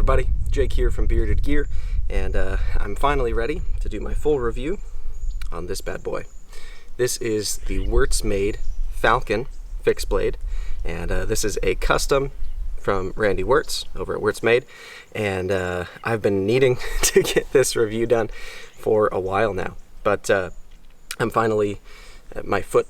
everybody, Jake here from Bearded Gear, and I'm finally ready to do my full review on this bad boy. This is the Wirtz Made Falcon fixed blade, and this is a custom from Randy Wirtz over at Wirtz Made, and I've been needing to get this review done for a while now, but I'm finally, my foot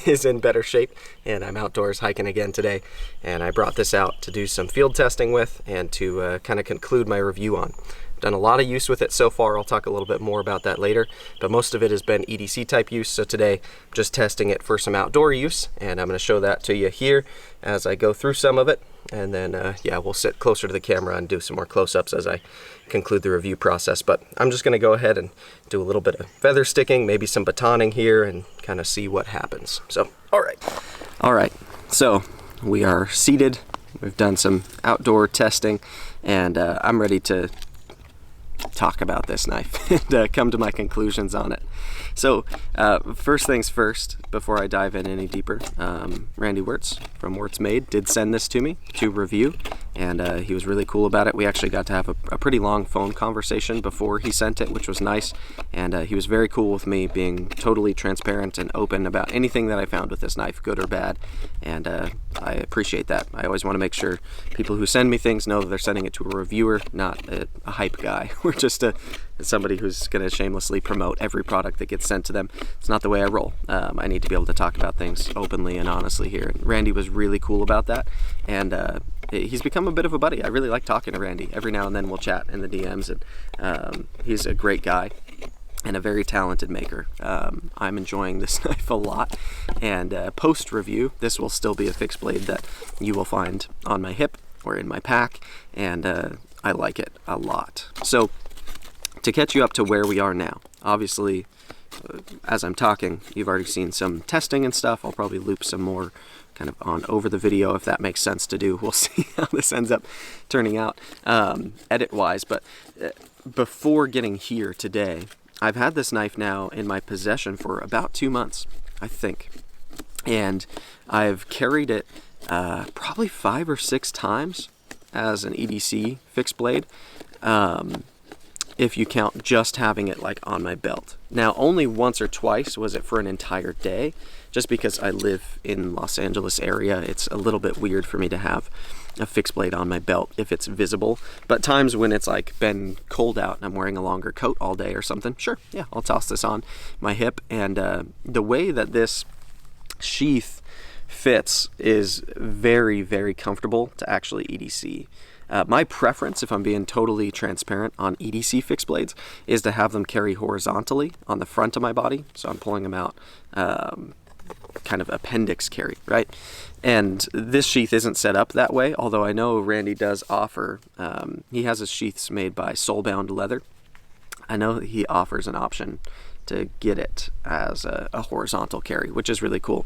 is in better shape, and I'm outdoors hiking again today, and I brought this out to do some field testing with and to kind of conclude my review on. Done a lot of use with it so far. I'll talk a little bit more about that later, but most of it has been EDC type use, so today I'm just testing it for some outdoor use, and I'm going to show that to you here as I go through some of it, and then yeah, we'll sit closer to the camera and do some more close-ups as I conclude the review process. But I'm just going to go ahead and do a little bit of feather sticking, maybe some batoning here, and kind of see what happens. So all right, so we are seated, we've done some outdoor testing, and I'm ready to talk about this knife and come to my conclusions on it. So first things first, before I dive in any deeper, Randy Wirtz from Wirtz Made did send this to me to review, and he was really cool about it. We actually got to have a pretty long phone conversation before he sent it, which was nice, and he was very cool with me being totally transparent and open about anything that I found with this knife, good or bad, and I appreciate that. I always want to make sure people who send me things know that they're sending it to a reviewer, not a hype guy. We're just somebody who's going to shamelessly promote every product that gets sent to them. It's not the way I roll. I need to be able to talk about things openly and honestly here. And Randy was really cool about that, and he's become a bit of a buddy. I really like talking to Randy. Every now and then we'll chat in the DMs, and he's a great guy and a very talented maker. I'm enjoying this knife a lot, and post-review, this will still be a fixed blade that you will find on my hip or in my pack, and I like it a lot. So to catch you up to where we are now, obviously, as I'm talking, you've already seen some testing and stuff. I'll probably loop some more kind of on over the video if that makes sense to do. We'll see how this ends up turning out edit-wise, but before getting here today, I've had this knife now in my possession for about 2 months, I think, and I've carried it probably 5 or 6 times as an EDC fixed blade, if you count just having it like on my belt. Now, only once or twice was it for an entire day, just because I live in Los Angeles area. It's a little bit weird for me to have a fixed blade on my belt if it's visible, but times when it's like been cold out and I'm wearing a longer coat all day or something, sure, yeah, I'll toss this on my hip. And the way that this sheath fits is very, very comfortable to actually EDC. My preference, if I'm being totally transparent on EDC fixed blades, is to have them carry horizontally on the front of my body. So I'm pulling them out kind of appendix carry, right? And this sheath isn't set up that way, although I know Randy does offer, he has his sheaths made by Soulbound Leather. I know that he offers an option to get it as a horizontal carry, which is really cool.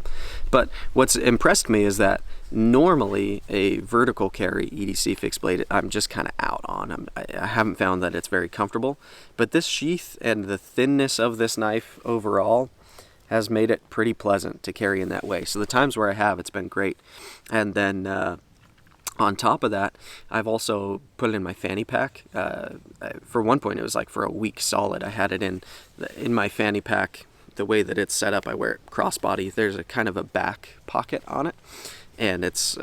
But what's impressed me is that normally a vertical carry EDC fixed blade I'm just kind of out on. I haven't found that it's very comfortable, but this sheath and the thinness of this knife overall has made it pretty pleasant to carry in that way. So the times where I have, it's been great. And then on top of that, I've also put it in my fanny pack. For one point, it was like for a week solid. I had it in my fanny pack. The way that it's set up, I wear it crossbody. There's a kind of a back pocket on it, and it's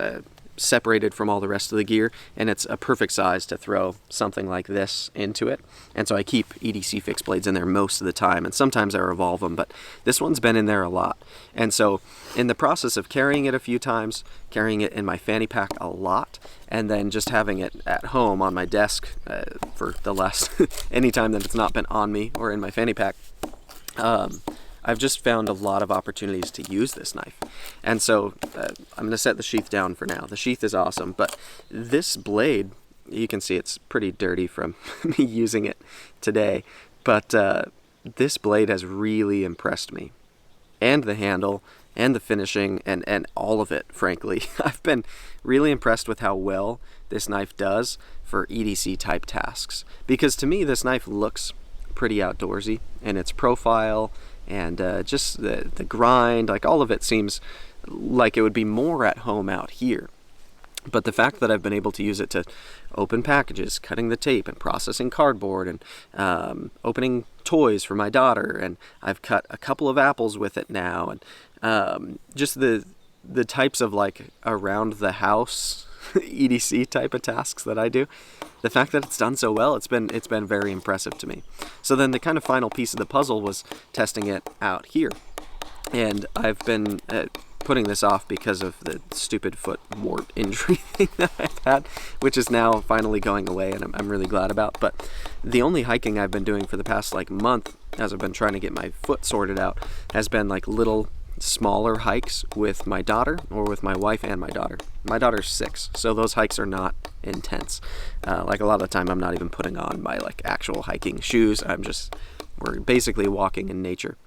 separated from all the rest of the gear, and it's a perfect size to throw something like this into it. And so I keep EDC fixed blades in there most of the time, and sometimes I revolve them, but this one's been in there a lot. And so in the process of carrying it a few times, carrying it in my fanny pack a lot, and then just having it at home on my desk for the last any time that it's not been on me or in my fanny pack, I've just found a lot of opportunities to use this knife. And so I'm going to set the sheath down for now. The sheath is awesome, but this blade, you can see it's pretty dirty from me using it today, but this blade has really impressed me. And the handle, and the finishing, and all of it, frankly. I've been really impressed with how well this knife does for EDC type tasks. Because to me, this knife looks pretty outdoorsy in its profile, and just the grind, like all of it seems like it would be more at home out here. But the fact that I've been able to use it to open packages, cutting the tape and processing cardboard, and opening toys for my daughter, and I've cut a couple of apples with it now, and just the types of like around the house EDC type of tasks that I do, the fact that it's done so well, it's been very impressive to me. So then the kind of final piece of the puzzle was testing it out here, and I've been putting this off because of the stupid foot wart injury thing that I've had, which is now finally going away, and I'm really glad about. But the only hiking I've been doing for the past like month, as I've been trying to get my foot sorted out, has been like little smaller hikes with my daughter, or with my wife and my daughter. My daughter's 6, so those hikes are not intense. Like a lot of the time I'm not even putting on my like actual hiking shoes. We're basically walking in nature.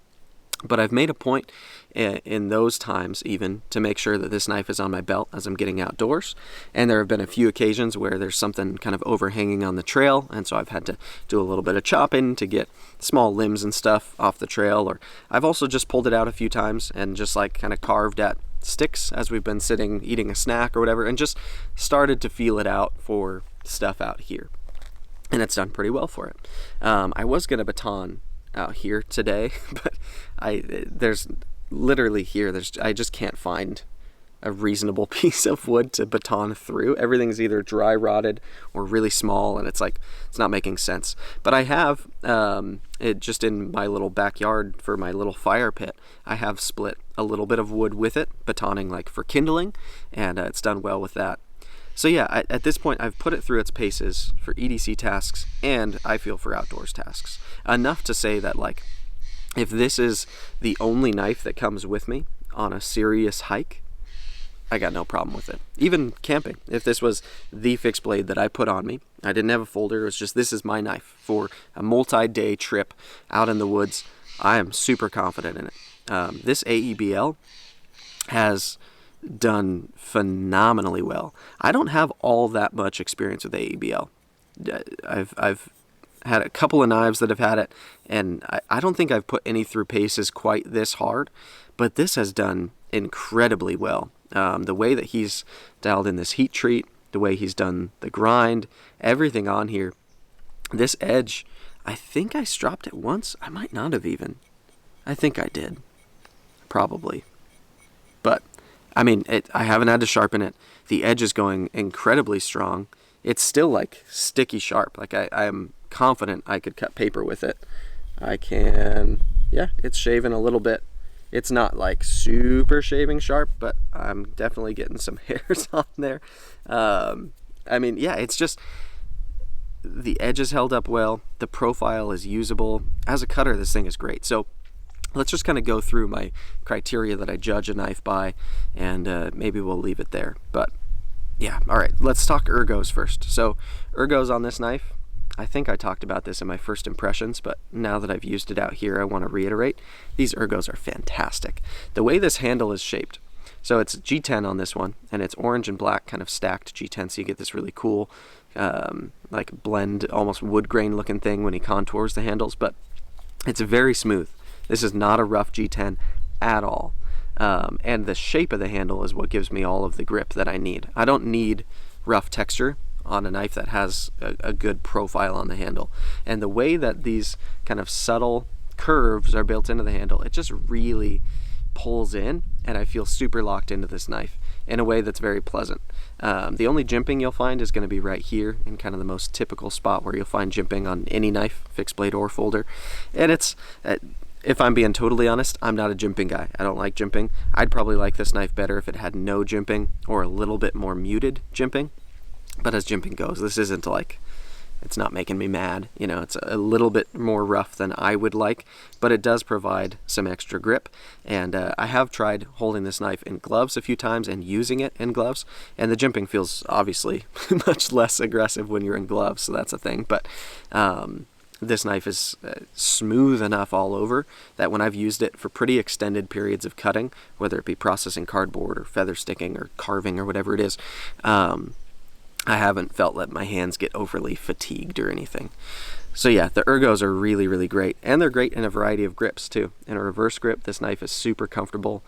But I've made a point in those times even to make sure that this knife is on my belt as I'm getting outdoors. And there have been a few occasions where there's something kind of overhanging on the trail, and so I've had to do a little bit of chopping to get small limbs and stuff off the trail. Or I've also just pulled it out a few times and just like kind of carved at sticks as we've been sitting eating a snack or whatever, and just started to feel it out for stuff out here. And it's done pretty well for it. I was going to baton out here today, but there's literally here, I just can't find a reasonable piece of wood to baton through. Everything's either dry rotted or really small, and it's not making sense. But I have it just in my little backyard for my little fire pit. I have split a little bit of wood with it, batoning like for kindling, and it's done well with that. So yeah, at this point, I've put it through its paces for EDC tasks, and I feel for outdoors tasks. Enough to say that, like, if this is the only knife that comes with me on a serious hike, I got no problem with it. Even camping, if this was the fixed blade that I put on me, I didn't have a folder, it was just, this is my knife for a multi-day trip out in the woods, I am super confident in it. This AEBL has done phenomenally well. I don't have all that much experience with AEBL. I've had a couple of knives that have had it, and I don't think I've put any through paces quite this hard, but this has done incredibly well. The way that he's dialed in this heat treat, the way he's done the grind, everything on here. This edge, I think I stropped it once. I might not have even. I think I did. Probably. But I mean, I haven't had to sharpen it. The edge is going incredibly strong. It's still like sticky sharp. Like I am confident I could cut paper with it. I can, yeah, it's shaving a little bit. It's not like super shaving sharp, but I'm definitely getting some hairs on there. I mean, yeah, it's just, the edge is held up well. The profile is usable. As a cutter, this thing is great. So let's just kind of go through my criteria that I judge a knife by, and maybe we'll leave it there. But yeah, all right, let's talk ergos first. So ergos on this knife, I think I talked about this in my first impressions, but now that I've used it out here, I want to reiterate, these ergos are fantastic. The way this handle is shaped, so it's G10 on this one, and it's orange and black kind of stacked G10, so you get this really cool like blend, almost wood grain looking thing when he contours the handles, but it's very smooth. This is not a rough G10 at all. And the shape of the handle is what gives me all of the grip that I need. I don't need rough texture on a knife that has a good profile on the handle. And the way that these kind of subtle curves are built into the handle, it just really pulls in, and I feel super locked into this knife in a way that's very pleasant. The only jimping you'll find is going to be right here in kind of the most typical spot where you'll find jimping on any knife, fixed blade or folder. And it's, if I'm being totally honest, I'm not a jimping guy. I don't like jimping. I'd probably like this knife better if it had no jimping or a little bit more muted jimping. But as jimping goes, this isn't like, it's not making me mad. You know, it's a little bit more rough than I would like, but it does provide some extra grip. And I have tried holding this knife in gloves a few times and using it in gloves, and the jimping feels obviously much less aggressive when you're in gloves, so that's a thing. But this knife is smooth enough all over that when I've used it for pretty extended periods of cutting, whether it be processing cardboard or feather sticking or carving or whatever it is, I haven't felt that my hands get overly fatigued or anything. So yeah, the Ergos are really, really great, and they're great in a variety of grips too. In a reverse grip, this knife is super comfortable.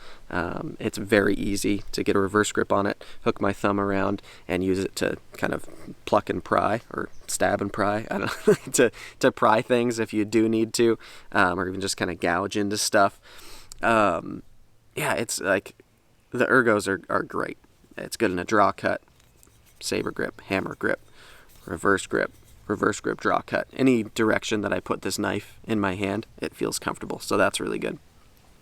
It's very easy to get a reverse grip on it, hook my thumb around, and use it to kind of pluck and pry, or stab and pry, I don't know, to pry things if you do need to, or even just kind of gouge into stuff. Yeah, it's like, the Ergos are great. It's good in a draw cut, saber grip, hammer grip, reverse grip, draw cut. Any direction that I put this knife in my hand, it feels comfortable. So that's really good.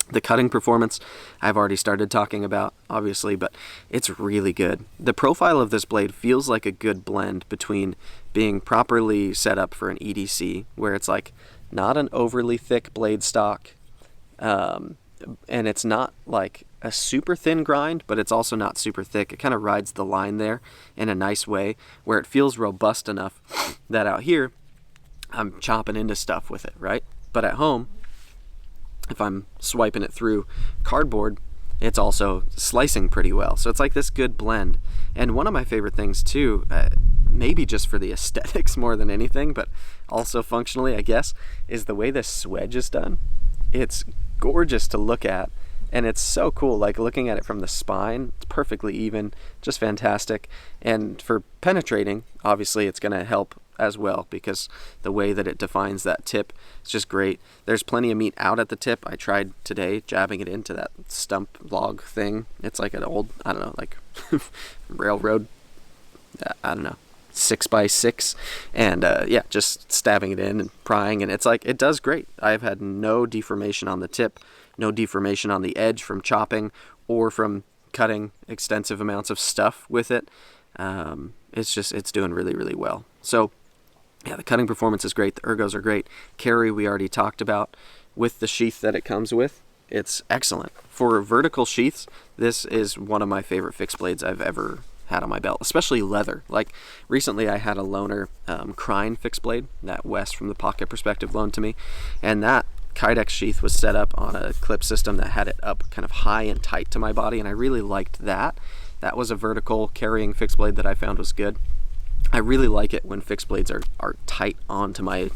The cutting performance, I've already started talking about, obviously, but it's really good. The profile of this blade feels like a good blend between being properly set up for an EDC, where it's like not an overly thick blade stock, and it's not like a super thin grind, but it's also not super thick. It kind of rides the line there in a nice way, where it feels robust enough that out here I'm chopping into stuff with it, right? But at home, if I'm swiping it through cardboard, it's also slicing pretty well. So it's like this good blend. And one of my favorite things too, maybe just for the aesthetics more than anything, but also functionally, I guess, is the way this swedge is done. It's gorgeous to look at, and it's so cool, like looking at it from the spine. It's perfectly even, just fantastic. And for penetrating, obviously it's going to help as well, because the way that it defines that tip is just great. There's plenty of meat out at the tip. I tried today jabbing it into that stump log thing. It's like an old, I don't know, like railroad, I don't know, 6x6, and yeah, just stabbing it in and prying, and it's like, it does great. I've had no deformation on the tip, no deformation on the edge from chopping or from cutting extensive amounts of stuff with it. It's doing really, really well. So yeah, the cutting performance is great. The Ergos are great. Carry, we already talked about. With the sheath that it comes with, it's excellent. For vertical sheaths, this is one of my favorite fixed blades I've ever had on my belt, especially leather. Like recently I had a loaner Crine fixed blade that Wes from the Pocket Perspective loaned to me, and that Kydex sheath was set up on a clip system that had it up kind of high and tight to my body, and I really liked that. That was a vertical carrying fixed blade that I found was good. I really like it when fixed blades are tight onto my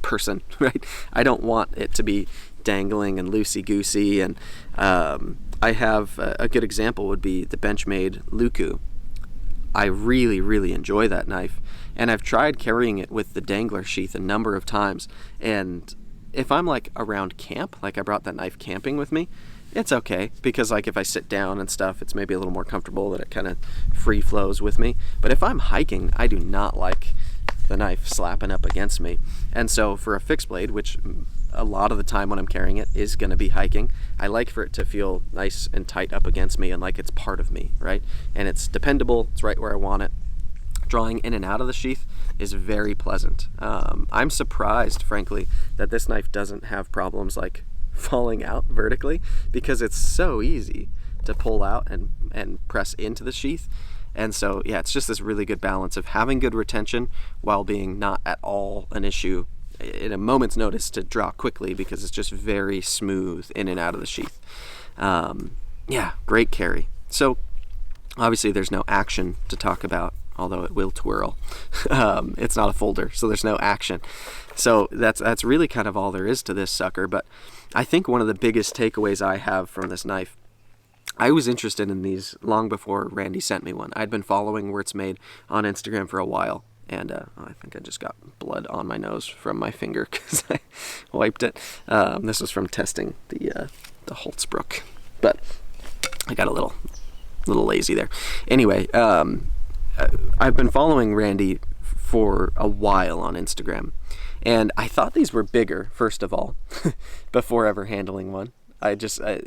person, right? I don't want it to be dangling and loosey-goosey, and I have a good example would be the Benchmade Luku. I really, really enjoy that knife, and I've tried carrying it with the dangler sheath a number of times, and if I'm like around camp, like I brought that knife camping with me, it's okay, because like if I sit down and stuff, it's maybe a little more comfortable that it kind of free flows with me. But if I'm hiking, I do not like the knife slapping up against me. And so for a fixed blade, which a lot of the time when I'm carrying it is going to be hiking, I like for it to feel nice and tight up against me and like it's part of me, right? And it's dependable, it's right where I want it. Drawing in and out of the sheath is very pleasant. I'm surprised, frankly, that this knife doesn't have problems like falling out vertically, because it's so easy to pull out and press into the sheath. And so yeah, it's just this really good balance of having good retention while being not at all an issue in a moment's notice to draw quickly, because it's just very smooth in and out of the sheath. Yeah, great carry. So obviously there's no action to talk about, although it will twirl. It's not a folder, so there's no action. So that's really kind of all there is to this sucker. But I think one of the biggest takeaways I have from this knife, I was interested in these long before Randy sent me one. I'd been following Wirtz Made on Instagram for a while, and I think I just got blood on my nose from my finger because I wiped it. This was from testing the Holtzbrook, but I got a little lazy there. Anyway, I've been following Randy for a while on Instagram, and I thought these were bigger, first of all, before ever handling one.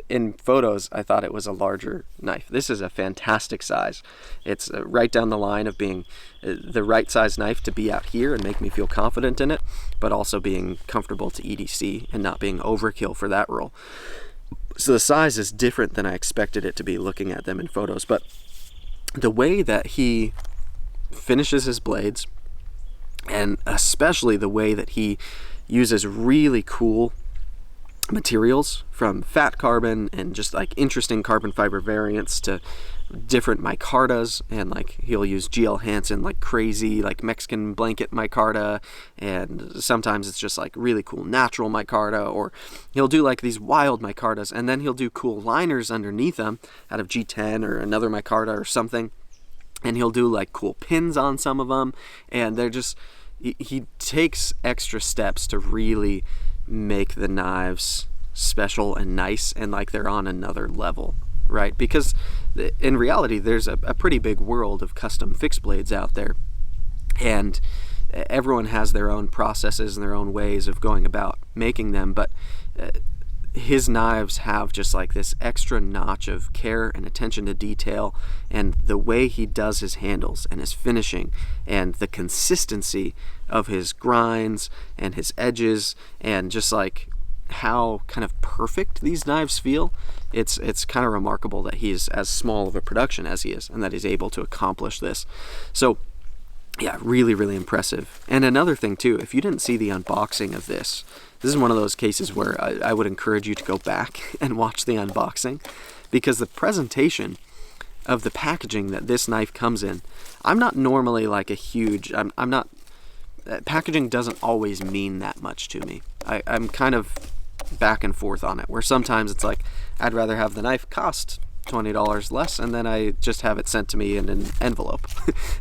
In photos, I thought it was a larger knife. This is a fantastic size. It's right down the line of being the right size knife to be out here and make me feel confident in it, but also being comfortable to EDC and not being overkill for that role. So the size is different than I expected it to be looking at them in photos, but the way that he finishes his blades, and especially the way that he uses really cool materials, from fat carbon and just like interesting carbon fiber variants to different micartas, and like he'll use GL Hansen like crazy, like Mexican blanket micarta, and sometimes it's just like really cool natural micarta, or he'll do like these wild micartas, and then he'll do cool liners underneath them out of G10 or another micarta or something, and he'll do like cool pins on some of them, and they're just, he takes extra steps to really make the knives special and nice, and like they're on another level, right? Because in reality, there's a pretty big world of custom fixed blades out there, and everyone has their own processes and their own ways of going about making them, but his knives have just like this extra notch of care and attention to detail, and the way he does his handles and his finishing and the consistency of his grinds and his edges, and just like how kind of perfect these knives feel. It's kind of remarkable that he's as small of a production as he is, and that he's able to accomplish this. So yeah, really, really impressive. And another thing too, if you didn't see the unboxing of this is one of those cases where I would encourage you to go back and watch the unboxing, because the presentation of the packaging that this knife comes in, I'm not normally like a huge, I'm not, packaging doesn't always mean that much to me. I'm kind of back and forth on it, where sometimes it's like I'd rather have the knife cost $20 less and then I just have it sent to me in an envelope.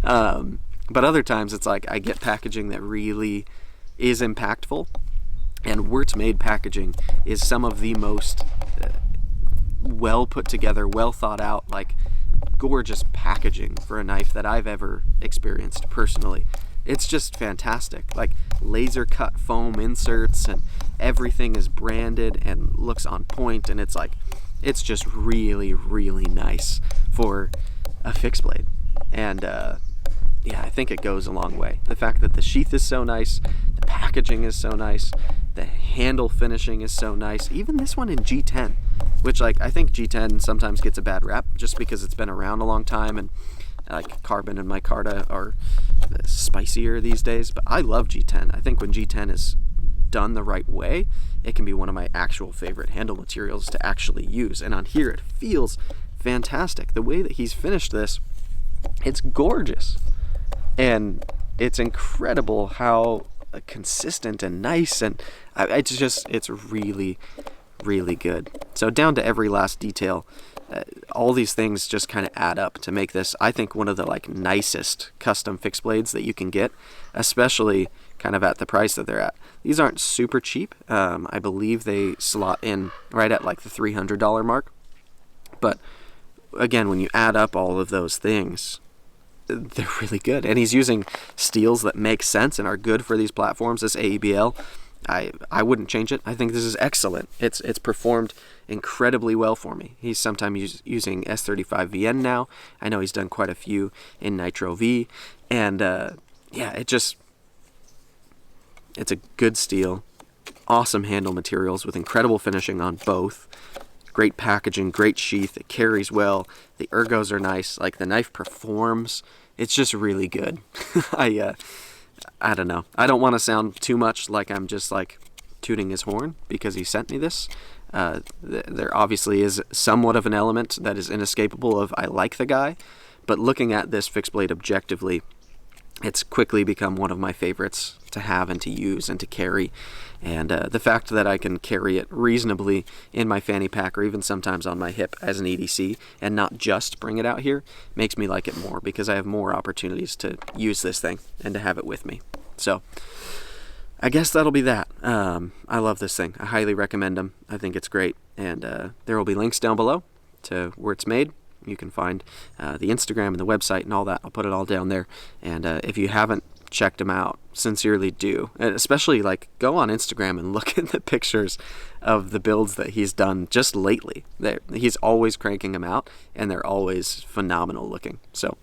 But other times it's like I get packaging that really is impactful, and Wirtz Made packaging is some of the most well put together, well thought out, like gorgeous packaging for a knife that I've ever experienced personally. It's just fantastic, like laser cut foam inserts, and everything is branded and looks on point, and it's like, it's just really, really nice for a fixed blade. And yeah, I think it goes a long way. The fact that the sheath is so nice, the packaging is so nice, the handle finishing is so nice. Even this one in G10, which like I think G10 sometimes gets a bad rap just because it's been around a long time, and like carbon and micarta are spicier these days. But I love G10. I think when G10 is done the right way, it can be one of my actual favorite handle materials to actually use. And on here, it feels fantastic. The way that he's finished this, it's gorgeous. And it's incredible how consistent and nice, and it's really, really good. So down to every last detail, all these things just kind of add up to make this, I think, one of the like nicest custom fixed blades that you can get, especially kind of at the price that they're at. These aren't super cheap. I believe they slot in right at like the $300 mark. But again, when you add up all of those things, they're really good. And he's using steels that make sense and are good for these platforms. This AEBL, I wouldn't change it. I think this is excellent. It's performed incredibly well for me. He's sometimes using S35 VN now. I know he's done quite a few in Nitro V, and yeah, it's a good steel, awesome handle materials with incredible finishing on both. Great packaging, great sheath, it carries well, the ergos are nice, like the knife performs, it's just really good. I don't know, I don't want to sound too much like I'm just like tooting his horn because he sent me this. There obviously is somewhat of an element that is inescapable of I like the guy, but looking at this fixed blade objectively, it's quickly become one of my favorites to have and to use and to carry. And the fact that I can carry it reasonably in my fanny pack or even sometimes on my hip as an EDC and not just bring it out here makes me like it more, because I have more opportunities to use this thing and to have it with me. So I guess that'll be that. I love this thing. I highly recommend them. I think it's great. And there will be links down below to Wirtz Made. You can find the Instagram and the website and all that. I'll put it all down there. And if you haven't checked him out, sincerely do. And especially like go on Instagram and look at the pictures of the builds that he's done just lately. He's always cranking them out, and they're always phenomenal looking. So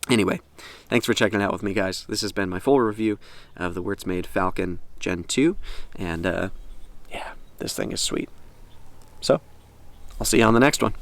anyway, thanks for checking it out with me, guys. This has been my full review of the Wirtz Made Falcon Gen 2. And yeah, this thing is sweet. So I'll see you on the next one.